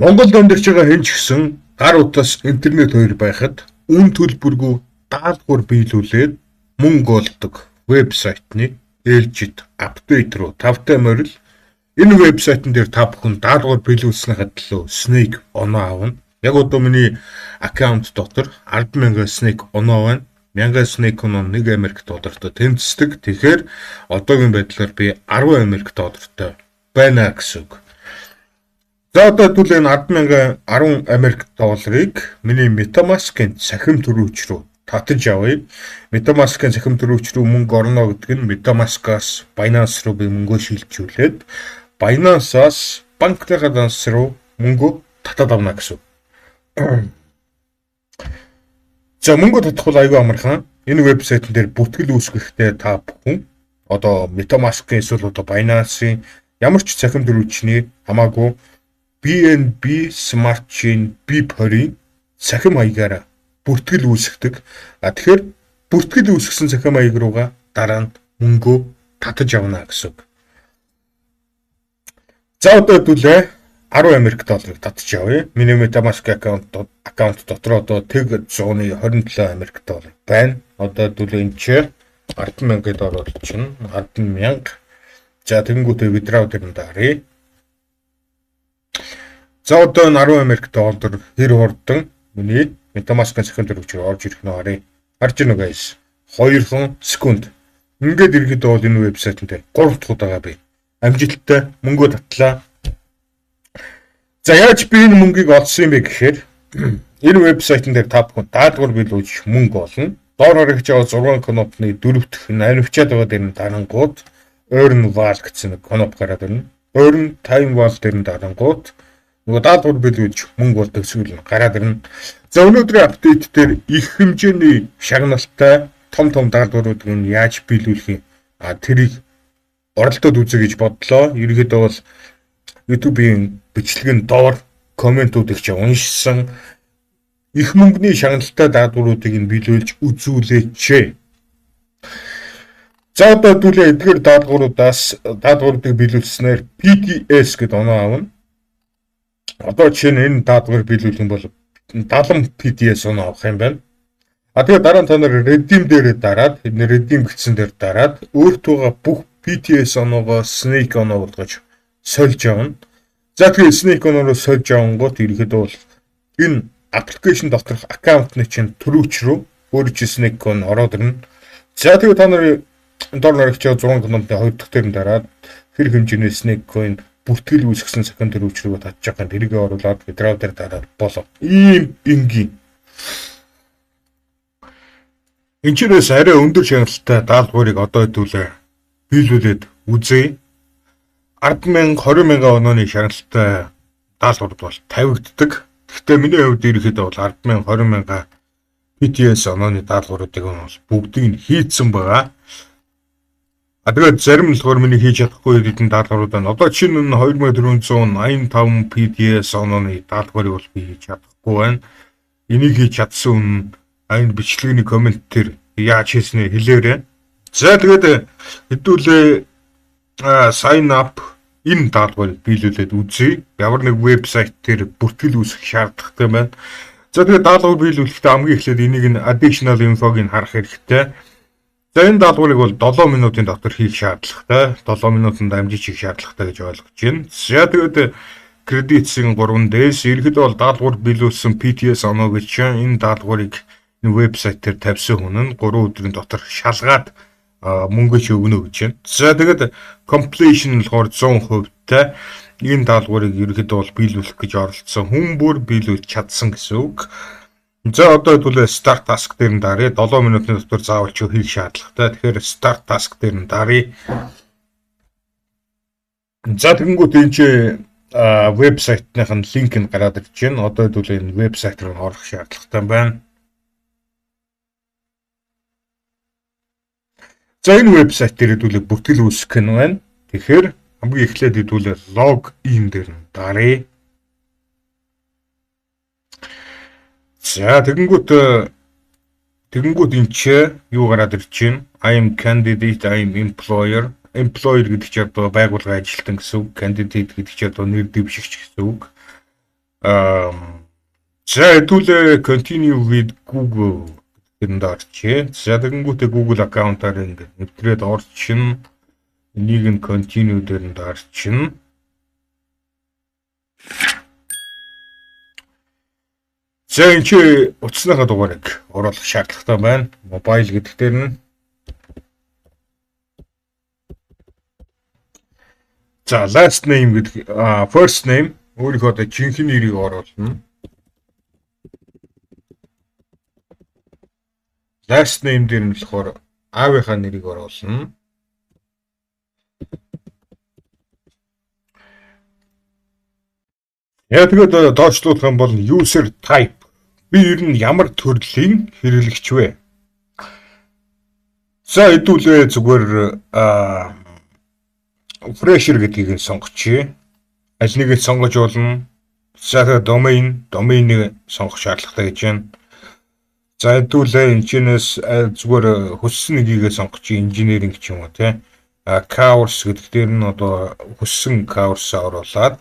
Монголд амьдарч байгаа хэн ч гэсэн гар утас интернет хоёр байхад үн төлбөргүй даалгавар биелүүлээд мөнгө олдог вебсайтны ээлжид апдейт руу тавтай морил энэ вебсайтн дээр та бүхэн даалгавар биелүүлснийхаа төлөө Snake оноо авна. Яг одоо миний аккаунт дотор 10,000 Snake оноо байна. 1000 Snake оноо 1 Америк доллартай тэнцдэг. Тэгэхээр одоогийн байдлаар би 10 Америк доллартай байна гэсэн үг. За одоо түлээ 10,000 10 Америк долларыг миний MetaMask-ын цахим төрөвч рүү татаж авъя. MetaMask-ын цахим төрөвч рүү мөнгө орно гэдэг нь MetaMask-аас Binance руу би мөнгөө шилжүүлээд Binance-аас банкныхаа данс руу мөнгөө татаад авна гэсэн. За мөнгө татах бол аюу амархан. Энэ вебсайтн дээр бүтгэл үүсгэхдээ та бүхэн одоо MetaMask-ын эсвэл одоо Binance-ийн ямар ч цахим төрөвчний хамаагүй BNB Smart Chain BIP20-ийн цахим хаягаараа бүртгэл үүсгдэг. Тэгэхээр бүртгэл үүсгэсэн цахим хаяг руугаа дараа нь мөнгөө татаж авна гэсэн. За одоо хэдүүлээ 10 Америк долларыг татаж авъя. Миний MetaMask аккаунт дотор одоо тэг 127 Америк доллар байна. Одоо хэдүүлээ энэ чи 10,000 доллар чинь 10,000. За тэгэнгүүтээ withdraw дээр нь даръя. За одоо 10 Америк доллар хэр хурдан миний MetaMask-ын цахим төрөвч рүү орж ирэх нь харъя. Харж байна уу guys? 2 секунд. Ингээд ирэхэд бол энэ вебсайтн дээр 3 дахь удаага би амжилттай мөнгөө татлаа. За яаж би энэ мөнгийг олсон юм бэ гэхээр энэ вебсайтн дээр та бүхэн даалгавар биелүүлж мөнгө олно. Доор харагдаж байгаа 6 кнопны дөрөвдөх навчаад байгаа дээр нь дарангууд Earn Val гэсэн кноп гараад ирнэ. Earn Time Val дээр нь дарангууд нөгөө даалгавар биелүүлж мөнгө болдог зүйл нь гараад ирнэ. За өнөөдрийн апдейт дээр их хэмжээний шагналтай том даалгавруудыг нь яаж биелүүлэх юм? Тэрийг оролдоод үзье гэж бодлоо. Ерөнхийдөө бол YouTube-ийн бичлэгэн доор комментуудыг ч уншсан их мөнгөний шагналтай даалгавруудыг нь биелүүлж үзүүлээч. За одоо хэдүүлээ эдгээр даалгавруудыг биелүүлснээр PTS гэдэг оноо авна. Одоо чинь энэ даалгавар биелүүлэх юм бол 70 PTS оноо авах юм байна. Тэгээ дараа нь та нар redeem дээр дараад энэ redeem гэсэн дээр дараад өөртөөгөө бүх PTS оноогоо Snake оноо болгож сольж авна. За тэгээ Snake оноороо сольж авангууд ерөөхдөө бол энэ аппликейшн доторх аккаунтны чинь төрөвч рүү өөрөө чи Snake оноо ороод ирнэ. За тэгээ та нар доор наригч 6 кнопны 2 дахь дээр нь дараад хэр хэмжээний Snake coin бүртгэл үүсгэсэн цахим төрөвч рүү татчих гэн тэрийг оруулаад withdraw дээр дараад болов. Ийм энгийн. Энэчнээс арай өндөр шагналтай даалгаврыг одоо хэдүүлээ биелүүлээд үзье. 10,000 20,000 онооны шагналтай даалгаврууд бол тавигддаг. Гэхдээ миний хувьд ерөөхдөө бол 10,000 20,000 PTS онооны даалгавруудыг бол бүгдийг нь хийцэн байгаа. Тэгээд зарим нь болохоор миний хийж чадахгүй хэдэн даалгаврууд байна. Одоо чинь 2485 PTS онооны даалгаврыг бол би хийж чадахгүй байна. Энийг хийж чадсан энэ бичлэгийн коммент дээр яаж хийснээ хэлээрэй. За тэгээд хэдүүлээ sign up энэ даалгаврыг биелүүлээд үзье. Ямар нэг вебсайт дээр бүртгэл үүсгэх шаардлагатай байна. За тэгээд даалгавар биелүүлэхдээ хамгийн эхлээд энийг нь additional info-г нь харах хэрэгтэй. За энэ даалгаврыг бол 7 минутын дотор хийх шаардлагатай. 7 минутанд амжиж хийх шаардлагатай гэж ойлгож байна. За тэгээд кредитсийн 3-дээс ерөөхдөө бол даалгавар биелүүлсэн PTS оноо гэж энэ даалгаврыг энэ вебсайт дээр тавьсан хүн нь 3 өдрийн дотор шалгаад мөнгө өгнө гэж байна. За тэгээд completion болохоор 100% та энэ даалгаврыг ерөөхдөө бол биелүүлэх гэж оролцсон хүн бүр биелүүлж чадсан гэсэн үг. За одоо хэдүүлээ start task дээр нь даръя. 7 минутын дотор заавал ч хийх шаардлагатай. Тэгэхээр start task дээр нь даръя. За тэгэнгүүт энэ чи вебсайтных нь линк нь гараад ирж байна. Одоо хэдүүлээ энэ вебсайт руу орох шаардлагатай байна. За энэ вебсайт дээр хэдүүлээ бүртгэл үүсгэх нь байна. Тэгэхээр хамгийн эхлээд хэдүүлээ log in дээр нь даръя. За тэгэнгүүт энэ чи юу гараад ирж байна? I am candidate, I am employer. Employer гэдэг чинь одоо байгууллагын ажилтан гэсэн үг. Candidate гэдэг чинь одоо нэр дэвшигч гэсэн үг. За хэдүүлээ continue with Google гэнд орчих. За тэгэнгүүтээ Google аккаунтаар ингээд нэвтрээд орчин. Энийг нь continue дээр нь орчин. За энэ чи утасныхаа дугаарыг оруулах шаардлагатай байна. Mobile гэдэг дээр нь. За last name гэдэг first name өөрийнхөө одоо жинхэнэ нэрийг оруулна. Last name дээр нь болохоор аавынхаа нэрийг оруулна. Яг тэгээд доошлуулах юм бол user type. Би ер нь ямар төрлийн хэрэглэгч вэ? За хэдүүлээ зүгээр fresher гэдгийг сонгочих. Аль нэгийг сонгож болно. За domain-ийг сонгох шаардлагатай гэж байна. За хэдүүлээ энэчнээс зүгээр хүссэн нэгийг сонгочих, engineering ч юм уу те. Course гэдэг дээр нь одоо хүссэн course-аа оруулаад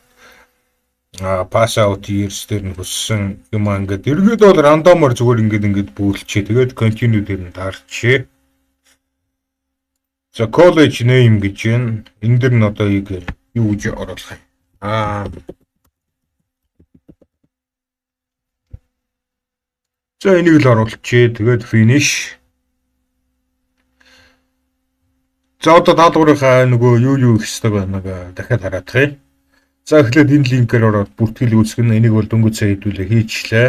pass out years дээр нь хүссэн юм ингээд эргээд бол рандомор зүгээр ингээд бүүлчээ. Тэгээд continue дээр нь дарчихъя. За college name гэж байна. Энэ дэр нь одоо юу гэж оруулах юм? За энийг л оруулчихъя. Тэгээд finish. За одоо даалгаврынхаа нөгөө юу их хэвээр байна дахиад хараадах юм. За эхлээд энэ линкээр ороод бүртгэл үүсгэн. Энийг бол дөнгөж сая хэдүүлээ хийчлээ.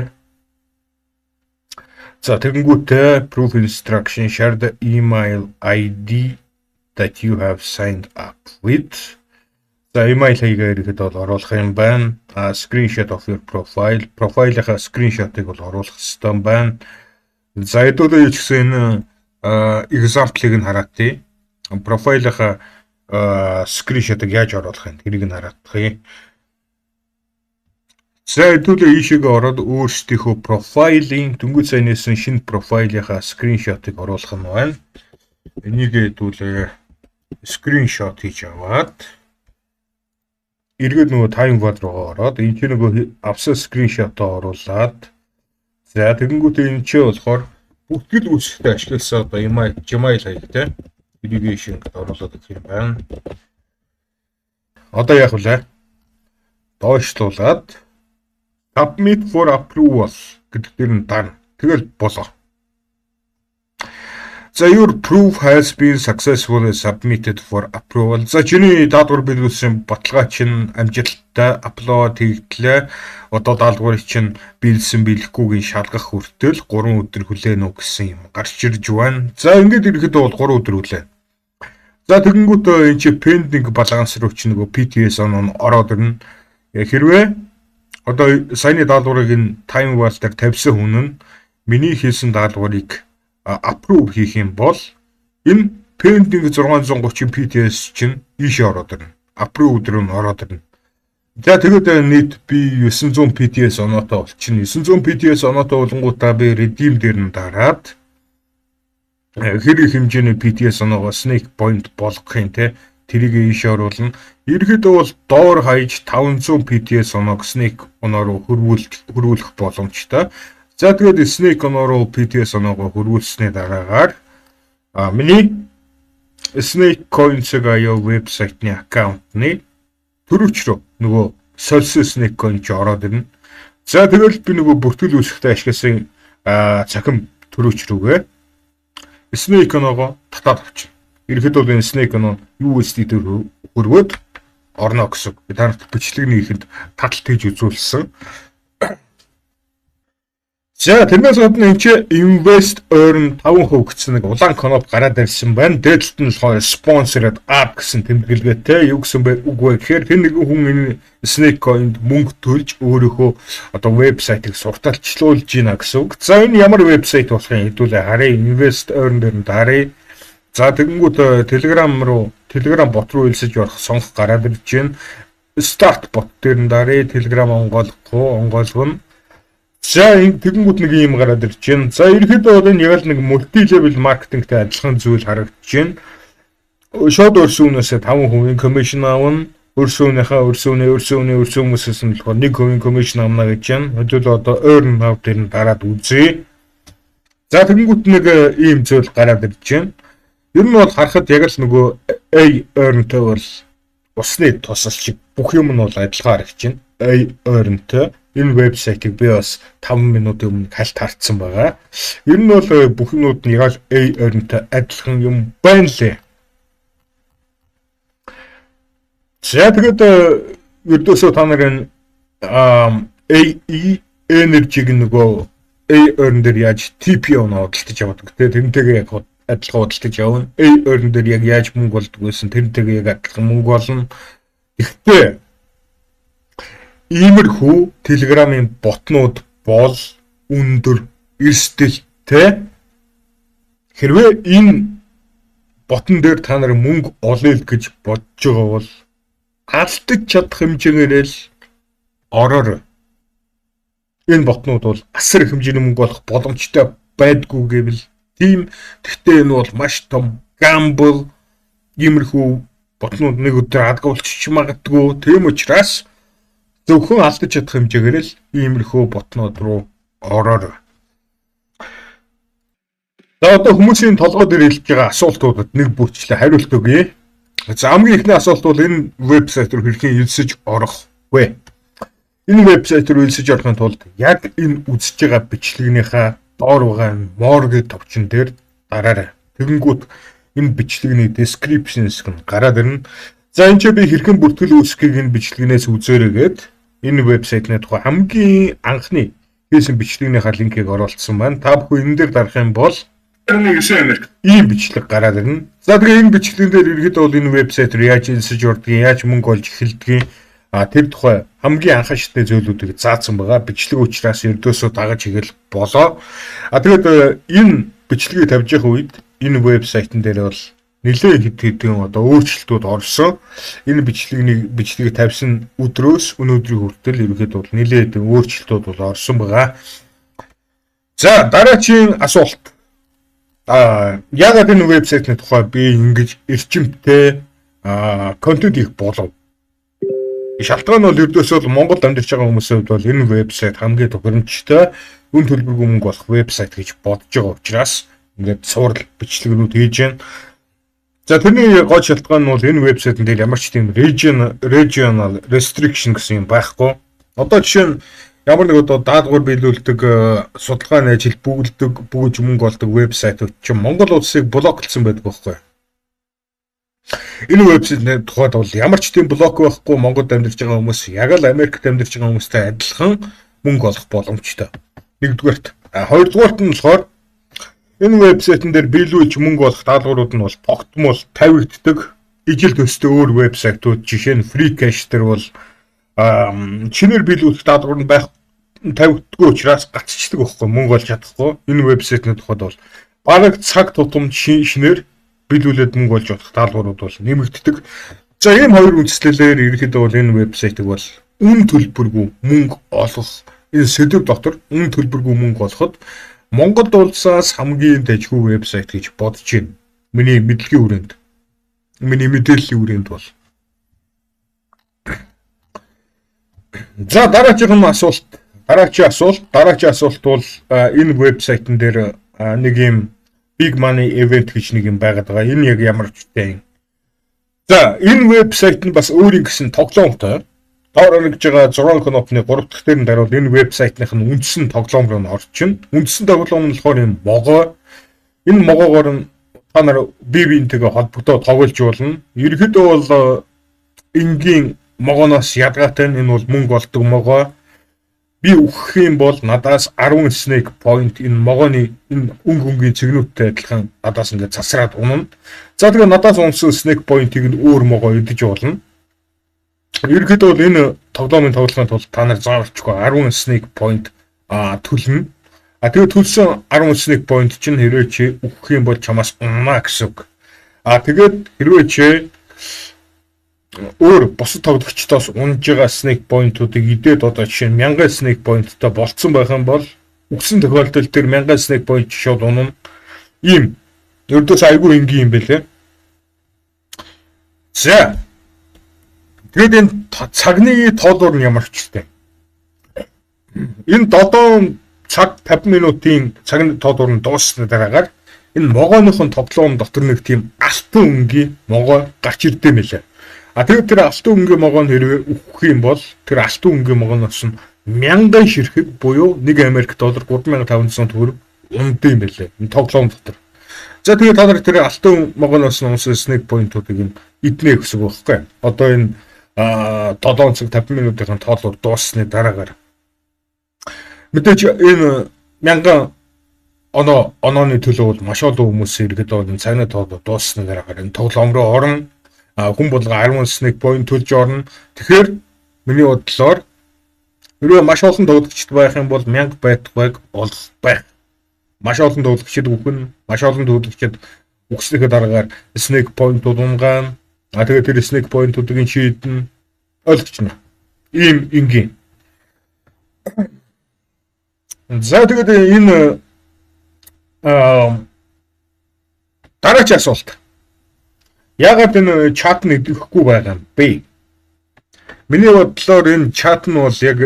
За тэгэнгүүтээ proof instruction share the email ID that you have signed up with. За email ID-г ихэд бол оруулах юм байна. Screenshot of your profile. Profile-ийнхаа screenshot-ыг бол оруулах хэрэгтэй байна. За хэдүүлээ юу ч гэсэн example-ыг нь хараадъя. Profile-ийнхаа screenshot-ыг яаж оруулах юм? Тэрийг нь хараадах юм. За хэдүүлээ ийшээгээ ороод өөрсдийнхөө profile-ийн дөнгөж саянаас шинэ profile-ийнхаа screenshot-ыг оруулах нь байна. Энийг хэдүүлээ screenshot хийж аваад эргээд нөгөө timepad руу ороод энэ чинь нөгөө авсан screenshot-оо оруулаад за тэгэнгүүтээ энэ чинь болохоор бүртгэл үүсгэхдээ ашигласан одоо Gmail хаягтай irrigation гэдэг оруулаад өгөх юм байна. Одоо яах вэ? Доошлуулад submit for approval гэдэг дээр нь дарна. Тэгэл болоо. За your proof has been successfully submitted for approval. За чиний даалгавар биелүүлсэн баталгаа чинь амжилттай апплод хийгдлээ. Одоо даалгаврыг чинь биелсэн биелэхгүйгийн шалгах хүртэл 3 өдөр хүлээнэ үү гэсэн юм гарч ирж байна. За ингээд ирэхэд бол 3 өдөр хүлээнэ. За тэгэнгүүтээ энэ чи pending баланс руу чи нөгөө PTS оноо ороод ирнэ. Хэрвээ одоо саяны даалгаврыг энэ time wall дээр тавьсан хүн нь миний хийсэн даалгаврыг approve хийх юм бол энэ pending 630 PTS чинь ийшээ ороод ирнэ. Approve руу ороод ирнэ. За тэгээд нийт би 900 PTS оноотой болчихно. 900 PTS оноотой болонгуудаа би redeem дээр нь дараад хэрэг хэмжээний PTS оноогоо snake point болгох юм те. Тэрийг ийшээ оруулна. Ерөнхийдөө бол доор хаяж 500 PTS оноог snake оноо руу хөрвүүлэх боломжтой. За тэгээд snake оноо руу PTS оноогоо хөрвүүлснээр дараагаар миний snake coins-ыг аяа вебсайтны аккаунтны төрөвч рүү нөгөө сольсон snake coin ч ороод ирнэ. За тэгэл би нөгөө бүртгэл үүсгэхдээ ашигласан цахим төрөвч рүүгээ snake оноогоо татаад авчих. Ерөнхийдөө энэ snake оноо USD дээр хөрвөөд орно гэсэн. Би танарт бичлэгний ихэнд таталт хийж үзүүлсэн. За тэрнээс гадна энэ чи invest earn 5% гэсэн нэг улаан кноп гараад ирсэн байна. Дээдлэлт нь болохоор sponsored app гэсэн тэмдэглэгээтэй. Юу гэсэн бэ? Үгүй гэхээр тэр нэг хүн энэ snake coin-д мөнгө төлж өөрийнхөө одоо вебсайтыг сурталчлуулж гинэ гэсэн үг. За энэ ямар вебсайт болох юм хэдүүлээ харъя. Invest earn дээр нь даръя. За тэгэнгүүт Telegram bot руу илсэж орох сонгох гараад ирж байна. Start bot дээр нь даръя. Telegram онгойлгоно. За тэгэнгүүт нэг юм гараад ирж байна. За ерөөдөө бол энэ яг л нэг multi level маркетингтэй адилхан зүйл харагдаж байна. Шууд өрсөн үнээсээ 5% commission авна. өрсөөнөөс нь болохоор нэг хувийн комисшн амна гэж байна. Хөдөл одоо earn now дээр нь дараад үзье. За тэгэнгүүт нэг ийм зүйл гараад ирж байна. Ер нь бол харахад яг л нөгөө A earn-тэй бол усны тусалч бүх юм нь бол адилхан харагдаж байна. A earn-тэй энэ вебсайтыг би бас 5 минутын өмнө хальт харцсан байгаа. Ер нь бол бүх юмуд нь яг A earn-тэй адилхан юм байна лээ. За тэгээд ердөөсөө та нарын AE energy-г нөгөө A earn дээр яаж TP-г худалдаж явдаг. Тэрнтэйгээ яг адилхан худалдаж явна. A earn дээр яг яаж мөнгө болдог гэсэн тэрнтэйгээ яг адилхан мөнгө болно. Гэхдээ иймэрхүү Telegram-ын ботнууд бол өндөр эрсдэлтэй. Хэрвээ энэ ботон дээр та нар мөнгө олъё гэж бодож байгаа бол алдаж чадах хэмжээгээр л ороорой. Энэ ботнууд бол асар хэмжээний мөнгө болох боломжтой байдгүй гэвэл тийм. Гэхдээ энэ бол маш том gamble. Иймэрхүү ботнууд нэг өдөр адгуулчих магадгүй. Тийм учраас зөвхөн алдаж чадах хэмжээгээр л иймэрхүү ботнууд руу ороорой. За одоо хүмүүсийн толгой дээр илж байгаа асуултуудад нэг бүрчлээ хариулт өгье. За хамгийн ихний асуулт бол энэ вебсайт руу хэрхэн элсэж орох вэ? Энэ вебсайт руу элсэж орохын тулд яг энэ үзэж байгаа бичлэгнийхээ доор байгаа mortgage товчон дээр дараарай. Тэгэнгүүт энэ бичлэгний description-ыг гараад ирнэ. За энэ ч би хэрхэн бүртгэл үүсгэхийг энэ бичлэгнээс үзээрэй гээд энэ вебсайтны тухай хамгийн анхны хийсэн бичлэгнийхээ линкийг оруулсан байна. Та бүхэн энэ дээр дарах юм бол ийм бичлэг гараад ирнэ. За тэгээ энэ бичлэгэн дээр ерөөдөө бол энэ вебсайт руу яаж элсэж ордгийг, яаж мөнгө олж эхэлдгийг тэр тухай хамгийн анхааралтай зүйлүүдийг заасан байгаа. Бичлэг учраас ердөөсөө дагаж игэл болоо. Тэгээд энэ бичлэгийг тавьж явах үед энэ вебсайтн дээр бол нэлээд хэдэн одоо өөрчлөлтүүд орсон. Энэ бичлэгийг тавьсан өдрөөс өнөөдрийн хүртэл ерөөдөө бол нэлээд өөрчлөлтүүд бол орсон байгаа. За дараагийн асуулт. Яагаад энэ вебсайтны тухай би ингэж эрчимтэй контент их болов? Шалтгаан бол ердөөсөө Монголд амьдарч байгаа хүмүүсийн хувьд бол энэ вебсайт хамгийн тохиромжтой, үн төлбөргүй мөнгө болох вебсайт гэж бодож байгаа учраас ингээд суурал бичлэгнүүд хийж байна. За тэрний гол шалтгаан нь бол энэ вебсайтн дээр ямар ч тийм regional restriction гэсэн юм байхгүй. Одоо жишээ нь ямар нэг одоо даалгавар биелүүлдэг, судалгааны ажил бүгж мөнгө олдог вебсайтууд чинь Монгол улсыг блоклсон байдаг байхгүй. Энэ вебсайтны тухайд бол ямар ч тийм блок байхгүй. Монголд амьдарч байгаа хүмүүс яг л Америкт амьдарч байгаа хүмүүстэй адилхан мөнгө олох боломжтой. Нэгдүгээрт, хоёрдугаарт нь болохоор энэ вебсайтн дээр биелүүлж мөнгө олох даалгаврууд нь бол тогтмол тавигддаг. Ижил төстэй өөр вебсайтууд жишээ нь Freecash дээр бол чинээр биелүүлэх даалгавар нь байх тавигддаггүй учраас гацчдаг байхгүй, мөнгө олж чадахгүй. Энэ вебсайтны тухайд бол бараг цаг тутамд шинээр биелүүлээд мөнгө олж чадах даалгаврууд бол нэмэгддэг. За ийм хоёр үндслэлээр ерөнхийдөө бол энэ вебсайтыг бол үн төлбөргүй мөнгө олох, энэ сэдв дотор үн төлбөргүй мөнгө олоход Монгол улсаас хамгийн дайггүй вебсайт гэж бодож байна. Миний мэдлэгийн хүрээнд, миний мэдээллийн хүрээнд бол. За дараагийн асуулт бол энэ вебсайтн дээр нэг юм big money event гэж нэг юм байгаад байгаа. Энэ яг ямар ч юм. За энэ вебсайт нь бас өөрийн гэсэн тоглоомтой. Доор нэг жигээ 6 кнопны 3 дахь дээр нь даруул энэ вебсайтных нь үндсэн тоглоом руу орчин. Үндсэн тоглоом нь болохоор энэ могоо. Энэ могоогоор нь та нар бие-биентэйгээ холбогдоод тоглож болно. Ерөнхийдөө бол энгийн могоноос ядгаатай энэ бол мөнгө олдог могоо. Би өгөх юм бол надаас 10 snake point энэ могооны энэ өнгийн цэгнүүдтэй адилхан надаас ингээд засраад унана. За тэгээ надаас унсан snake point-ийг нь өөр могоо идэж болно. Ерөнхийдөө бол энэ тоглоомын тоглохын тулд та нар заавалчгүй 10 snake point төлнө. Тэгээ төлсөн 10 snake point чинь хэрвээ чи өгөх юм бол чамаас унана гэсэн үг. Тэгээд хэрвээ чи өөр босод тоглогчдоос унж байгаа snake point-уудыг идээд одоо жишээ нь 1000 snake point-тай болцсон байх юм бол өгсөн тохиолдолд тэр 1000 snake point шууд унана. Ийм ердөөс айгүй энгийн юм байлээ. За Тэгээд энэ цагны тоолоор нь ямар ч хэвчтэй. Энэ 7 цаг 50 минутын цагны тоолоор нь дууссаны дараагаар энэ могооныхон тоглоом дотор нэг тийм алтан өнгийн могоо гарч ирдэ мэлээ. Тэгээд тэр алтан өнгийн могоо хэрвээ өгөх юм бол тэр алтан өнгийн могооноос нь 1000 ширхэг буюу 1 Америк доллар 3500 төгрөг ундсан юм байлээ. Энэ тоглоом дотор. За тэгээд та нар тэр алтан могооноос нь унсан снэк поинтуудыг юм эднэ гэсэн үг байхгүй. Одоо энэ 7 цаг 50 минутын тоолоор дууссаны дараагаар мэдээж энэ 1000 онооны төлөө бол маш олон хүмүүс иргэд бол цагны тоолоор дууссаны дараагаар энэ тоглоом руу орон хүн болго 10 снэк point төлж орно. Тэгэхээр миний бодлоор хэрвээ маш олон тоглогчд байх юм бол 1000 байтугайг олох байх. Маш олон тоглогчид үхэн, маш олон тоглогчид үхснийхээ дараагаар снэк point-ууд унгаан. Тэгээд тэр снэк point-уудын шийдэн ойлгож байна. Ийм энгийн. За тэгээд энэ дараагийн асуулт. Яагаад энэ чат нь идэвхгүй байгаа юм бэ? Миний бодлоор энэ чат нь бол яг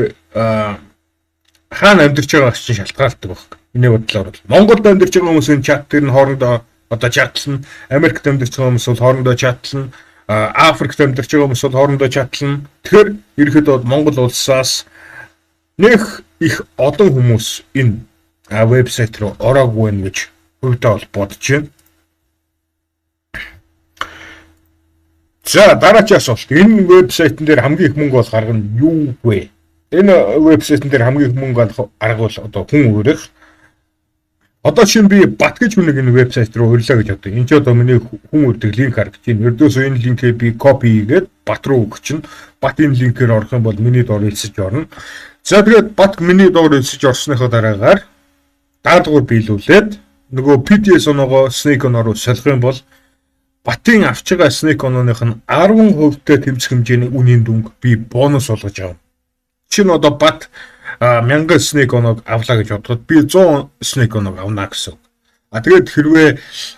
хаана амьдарч байгаагаас чинь шалтгаалдаг байна. Миний бодлоор бол Монголд амьдарч байгаа хүмүүсийн чат тэр нь хоорондоо одоо чатлна, Америкт амьдарч байгаа хүмүүс бол хоорондоо чатлна, Африкт амьдарч байгаа хүмүүс бол хоорондоо чатлна. Тэгэхээр ерөнхийдөө Монгол улсаас нэг их олон хүмүүс энэ вебсайт руу ороогүй байх гэж өвдөө бол бодож байна. За дараагийн асуулт. Энэ вебсайтн дээр хамгийн их мөнгө бол гаргана юу вэ? Энэ вебсайтн дээр хамгийн их мөнгө арга бол одоо хүн өөрөх. Одоо чинь би бат гэж хүнийг энэ вебсайт руу өрлөө гэж бодъё. Энд ч одоо миний хүн үрдэг линк харагдаж байна. Ердөөсөө энэ линкээ би копи хийгээд бат руу өгч чинь бат энэ линкээр орох юм бол миний доор илсэж орно. За тэгээд бат миний доор илсэж орсныхоо дараагаар даалгавар биелүүлээд нөгөө PDS оноогоо Snake оноор солих юм бол батын авч байгаа Snake онооных нь 10% тэмцэх хэмжээний үнийн дүнг би бонус олгож авна. Чинь одоо бат 1000 Snake оноог авлаа гэж бодоход би 100 Snake оноог авна гэсэн. Тэгээд хэрвээ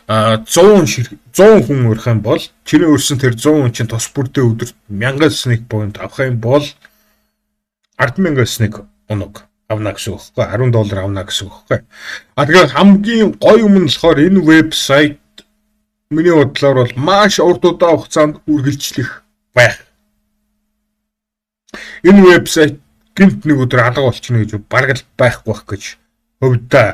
100 хүн урах юм бол чиний өрсөн тэр 100 хүн чинь тос бүрдээ өдөрт 1000 Snake point авах юм бол 10,000 Snake оноог авна гэсэн үг байхгүй $10 авна гэсэн үг байхгүй. Тэгэхээр хамгийн гоё юм нь болохоор энэ вебсайт миний бодлоор бол маш урт удаан хугацаанд үргэлжлэх байх. Энэ вебсайт гинт нэг өдөр алга болчихно гэж бараг л байхгүй байх гэж өвдөө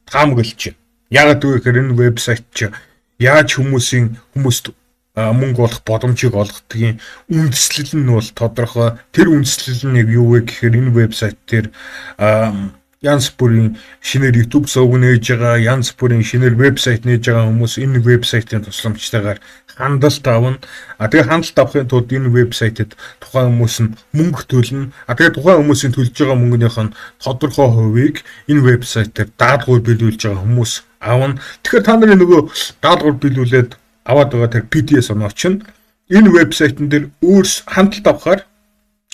таамаглаж байна. Яг гэвэл энэ вебсайт чи яаж хүмүүст мөнгө олох боломжийг олгодгийн үндэслэл нь бол тодорхой. Тэр үндэслэл нь юу вэ гэхээр энэ вебсайт дээр янз бүрийн шинээр YouTube сувг нээж байгаа, янз бүрийн шинээр вебсайт нээж байгаа хүмүүс энэ вебсайтын тусламжтайгаар хандлт авна. Тэгээ хандлт авахын тулд энэ вебсайтэд тухайн хүмүүс нь мөнгө төлнө. Тэгээ тухайн хүмүүсийн төлж байгаа мөнгөнийх нь тодорхой хувийг энэ вебсайтаар даалгавар биелүүлж байгаа хүмүүс авна. Тэгэхээр та нарын нөгөө даалгавар биелүүлээд аваад байгаа тэр PDS оноо чинь энэ вебсайтн дээр өөрс хандлт авахаар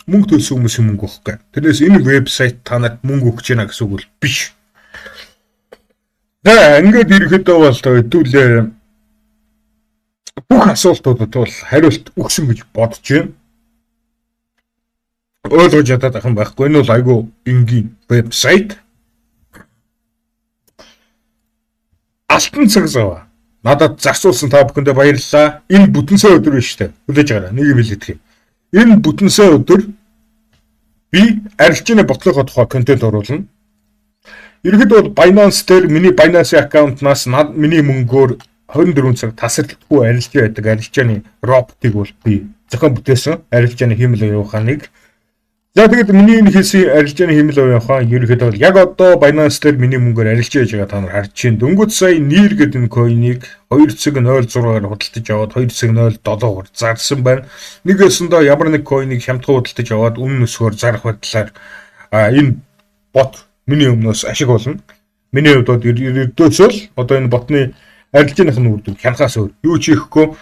мөнгө төлсөн хүмүүсийн мөнгө өгөхгүй. Тэрнээс энэ вебсайт та нарт мөнгө өгч яана гэсэн үг бол биш. За ингээд ирэхэд бол хэдүүлээ бүх асуултуудад бол хариулт өгсөн гэж бодож байна. Ойлгож чадаад байх юм байхгүй. Энэ бол айгүй энгийн вебсайт. Алтан цаг зав. Надад зарцуулсан та бүхэндээ баярлалаа. Энэ бүтэн сая өдөр биш үү? Хүлээж аваарай. Нэг юм хэлэдэг юм. Энэ бүтэн сая өдөр би арилжааны бодлогоо тухай контент оруулна. Ерөнхийдөө бол Binance дээр миний Binance аккаунтнаас миний мөнгөөр 24 цаг тасралтгүй арилжаа байдаг арилжааны роботыг бол би зохион бүтээсэн. Арилжааны хиймэл оюун ухааныг. За тэгээд миний энэ хийсэн арилжааны хиймэл оюун ухаан ерөнхийдөө бол яг одоо Binance дээр миний мөнгөөр арилжаа хийж байгаа та нар харж байна. Дөнгөж сая нэр гэдэг энэ койныг 2.06-аар худалдаж аваад 2.07-оор зарсан байна. Нэгээсэндээ ямар нэг койныг хямдхан худалдаж аваад өмнө өсгөөр зарах байдлаар энэ бот миний өмнөөс ашиг болно. Миний хувьд ердөөсөө одоо энэ ботны арилжааных нь үрдэг хянахаас өөр юу ч хийхгүй.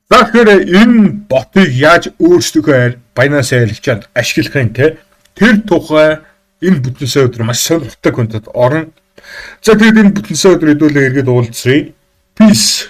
За тэгэхээр энэ ботыг яаж өөрсдөө Binance арилжаанд ашиглахын тэр тухай энэ бүтэн сая өдөр маш сонирхолтой контент орно. За тэгээд энэ бүтэн сая өдөр хэдүүлээ эргээд уулзъя. Peace.